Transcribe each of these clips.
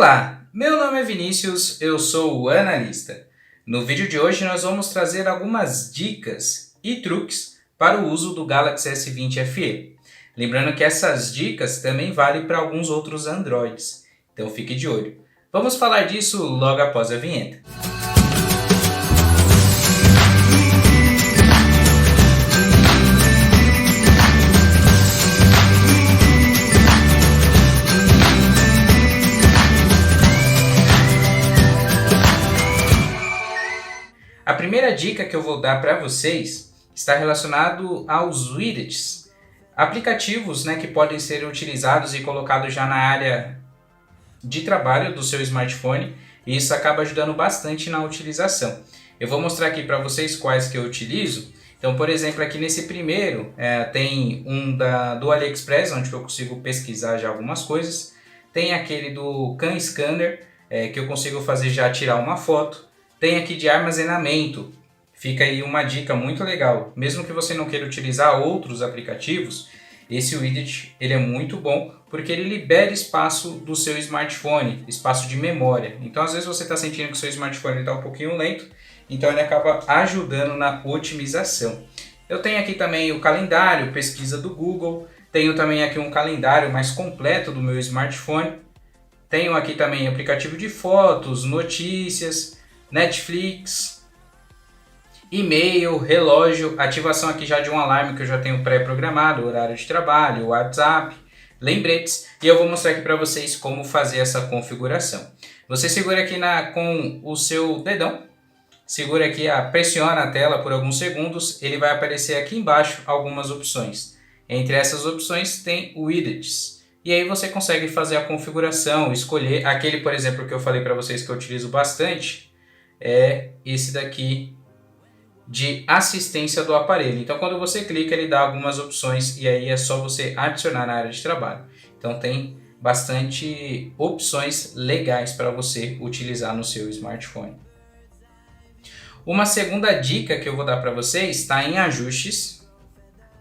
Olá, meu nome é Vinícius, eu sou o analista. No vídeo de hoje nós vamos trazer algumas dicas e truques para o uso do Galaxy S20 FE. Lembrando que essas dicas também valem para alguns outros Androids, então fique de olho. Vamos falar disso logo após a vinheta. A primeira dica que eu vou dar para vocês está relacionado aos widgets, aplicativos, que podem ser utilizados e colocados já na área de trabalho do seu smartphone, e isso acaba ajudando bastante na utilização. Eu vou mostrar aqui para vocês quais que eu utilizo. Então, por exemplo, aqui nesse primeiro tem um do AliExpress, onde eu consigo pesquisar já algumas coisas. Tem aquele do Can Scanner, que eu consigo fazer já tirar uma foto. Tem aqui de armazenamento, fica aí uma dica muito legal. Mesmo que você não queira utilizar outros aplicativos, esse widget ele é muito bom porque ele libera espaço do seu smartphone, espaço de memória. Então às vezes você está sentindo que o seu smartphone está um pouquinho lento, então ele acaba ajudando na otimização. Eu tenho aqui também o calendário, pesquisa do Google, tenho também aqui um calendário mais completo do meu smartphone, tenho aqui também aplicativo de fotos, notícias, Netflix, e-mail, relógio, ativação aqui já de um alarme que eu já tenho pré-programado, horário de trabalho, WhatsApp, lembretes, e eu vou mostrar aqui para vocês como fazer essa configuração. Você segura aqui com o seu dedão, segura aqui, pressiona a tela por alguns segundos, ele vai aparecer aqui embaixo algumas opções. Entre essas opções tem widgets. E aí você consegue fazer a configuração, escolher aquele, por exemplo, que eu falei para vocês que eu utilizo bastante, é esse daqui de assistência do aparelho. Então quando você clica ele dá algumas opções e aí é só você adicionar na área de trabalho. Então tem bastante opções legais para você utilizar no seu smartphone. Uma segunda dica que eu vou dar para vocês está em ajustes.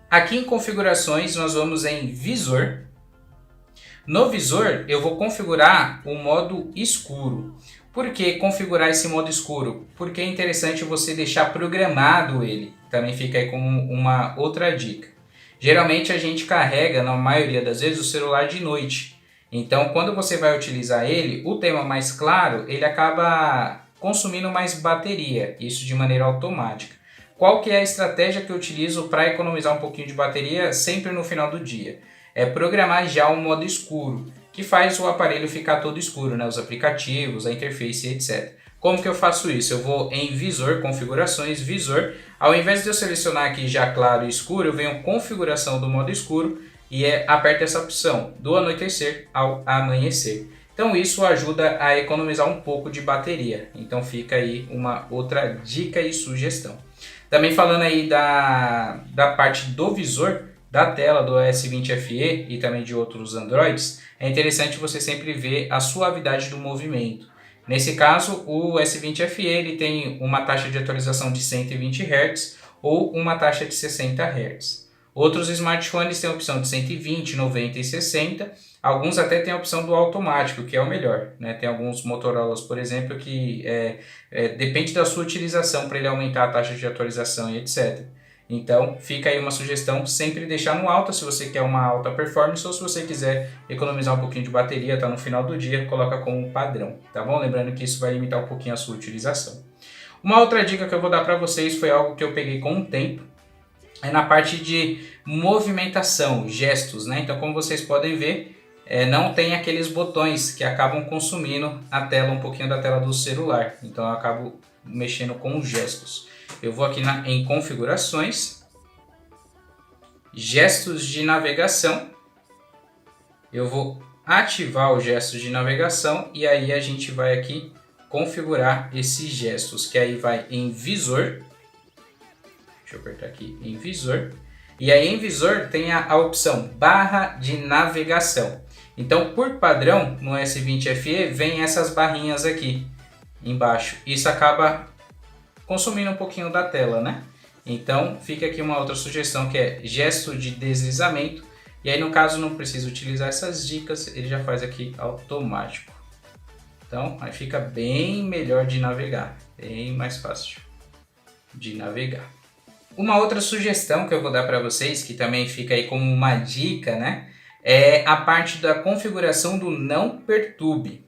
Aqui em configurações nós vamos em visor. No visor eu vou configurar o modo escuro. Por que configurar esse modo escuro? Porque é interessante você deixar programado ele. Também fica aí como uma outra dica. Geralmente a gente carrega, na maioria das vezes, o celular de noite. Então quando você vai utilizar ele, o tema mais claro, ele acaba consumindo mais bateria. Isso de maneira automática. Qual que é a estratégia que eu utilizo para economizar um pouquinho de bateria sempre no final do dia? É programar já o modo escuro, que faz o aparelho ficar todo escuro, os aplicativos, a interface, etc. Como que eu faço isso? Eu vou em visor, configurações, visor. Ao invés de eu selecionar aqui já claro e escuro, eu venho configuração do modo escuro e aperto essa opção, do anoitecer ao amanhecer. Então isso ajuda a economizar um pouco de bateria. Então fica aí uma outra dica e sugestão. Também falando aí da parte do visor, da tela do S20 FE e também de outros Androids, é interessante você sempre ver a suavidade do movimento. Nesse caso, o S20 FE ele tem uma taxa de atualização de 120 Hz ou uma taxa de 60 Hz. Outros smartphones têm a opção de 120, 90 e 60. Alguns até têm a opção do automático, que é o melhor. Tem alguns Motorolas, por exemplo, que depende da sua utilização para ele aumentar a taxa de atualização e etc. Então fica aí uma sugestão, sempre deixar no alto se você quer uma alta performance ou se você quiser economizar um pouquinho de bateria, no final do dia, coloca como padrão, tá bom? Lembrando que isso vai limitar um pouquinho a sua utilização. Uma outra dica que eu vou dar para vocês foi algo que eu peguei com o tempo, é na parte de movimentação, gestos, Então como vocês podem ver, não tem aqueles botões que acabam consumindo a tela, um pouquinho da tela do celular, então eu acabo mexendo com os gestos. Eu vou aqui em configurações, gestos de navegação, eu vou ativar os gestos de navegação e aí a gente vai aqui configurar esses gestos, que aí vai em visor, deixa eu apertar aqui em visor, e aí em visor tem a opção barra de navegação. Então por padrão no S20 FE vem essas barrinhas aqui embaixo, isso acaba consumindo um pouquinho da tela, Então fica aqui uma outra sugestão que é gesto de deslizamento, e aí no caso não precisa utilizar essas dicas, ele já faz aqui automático. Então aí fica bem melhor de navegar, bem mais fácil de navegar. Uma outra sugestão que eu vou dar para vocês, que também fica aí como uma dica, né? É a parte da configuração do não perturbe.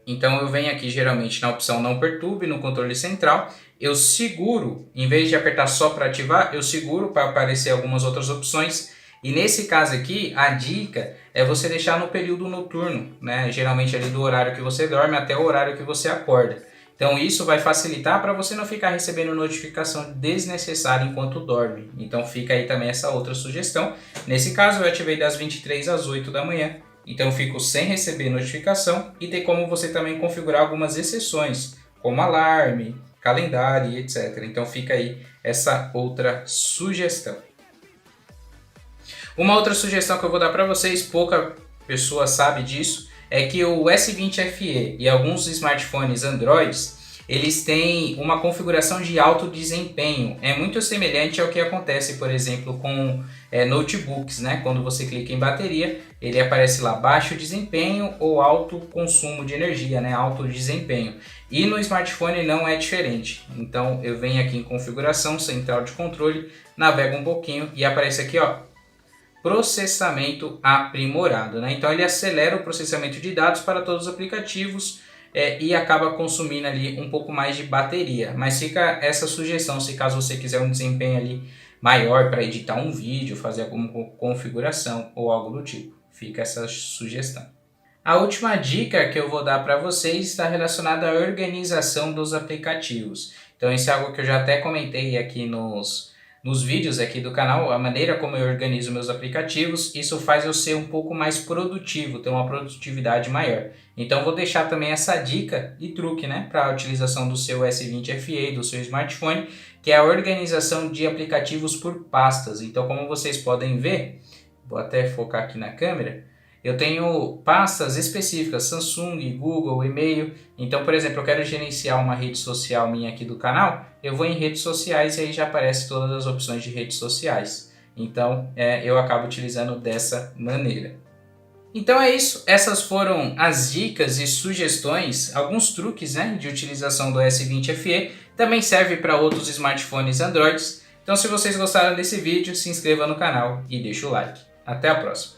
Então eu venho aqui geralmente na opção não perturbe, no controle central, eu seguro, em vez de apertar só para ativar, eu seguro para aparecer algumas outras opções. E nesse caso aqui, a dica é você deixar no período noturno, né? Geralmente ali do horário que você dorme até o horário que você acorda. Então isso vai facilitar para você não ficar recebendo notificação desnecessária enquanto dorme. Então fica aí também essa outra sugestão. Nesse caso eu ativei das 23 às 8 da manhã. Então eu fico sem receber notificação e tem como você também configurar algumas exceções, como alarme, calendário e etc. Então fica aí essa outra sugestão. Uma outra sugestão que eu vou dar para vocês, pouca pessoa sabe disso, é que o S20 FE e alguns smartphones Android, eles têm uma configuração de alto desempenho. É muito semelhante ao que acontece, por exemplo, com notebooks, né? Quando você clica em bateria, ele aparece lá baixo desempenho ou alto consumo de energia, né? Alto desempenho. E no smartphone não é diferente. Então eu venho aqui em configuração, central de controle, navego um pouquinho e aparece aqui, ó, processamento aprimorado, né? Então ele acelera o processamento de dados para todos os aplicativos e acaba consumindo ali um pouco mais de bateria. Mas fica essa sugestão, se caso você quiser um desempenho ali maior para editar um vídeo, fazer alguma configuração ou algo do tipo. Fica essa sugestão. A última dica que eu vou dar para vocês está relacionada à organização dos aplicativos. Então isso é algo que eu já até comentei aqui nos vídeos aqui do canal, a maneira como eu organizo meus aplicativos, isso faz eu ser um pouco mais produtivo, ter uma produtividade maior. Então vou deixar também essa dica e truque, né, para a utilização do seu S20 FE, do seu smartphone, que é a organização de aplicativos por pastas. Então como vocês podem ver, vou até focar aqui na câmera, eu tenho pastas específicas, Samsung, Google, e-mail. Então, por exemplo, eu quero gerenciar uma rede social minha aqui do canal, eu vou em redes sociais e aí já aparece todas as opções de redes sociais. Então, eu acabo utilizando dessa maneira. Então é isso, essas foram as dicas e sugestões, alguns truques, né, de utilização do S20 FE. Também serve para outros smartphones Android. Então, se vocês gostaram desse vídeo, se inscreva no canal e deixe o like. Até a próxima!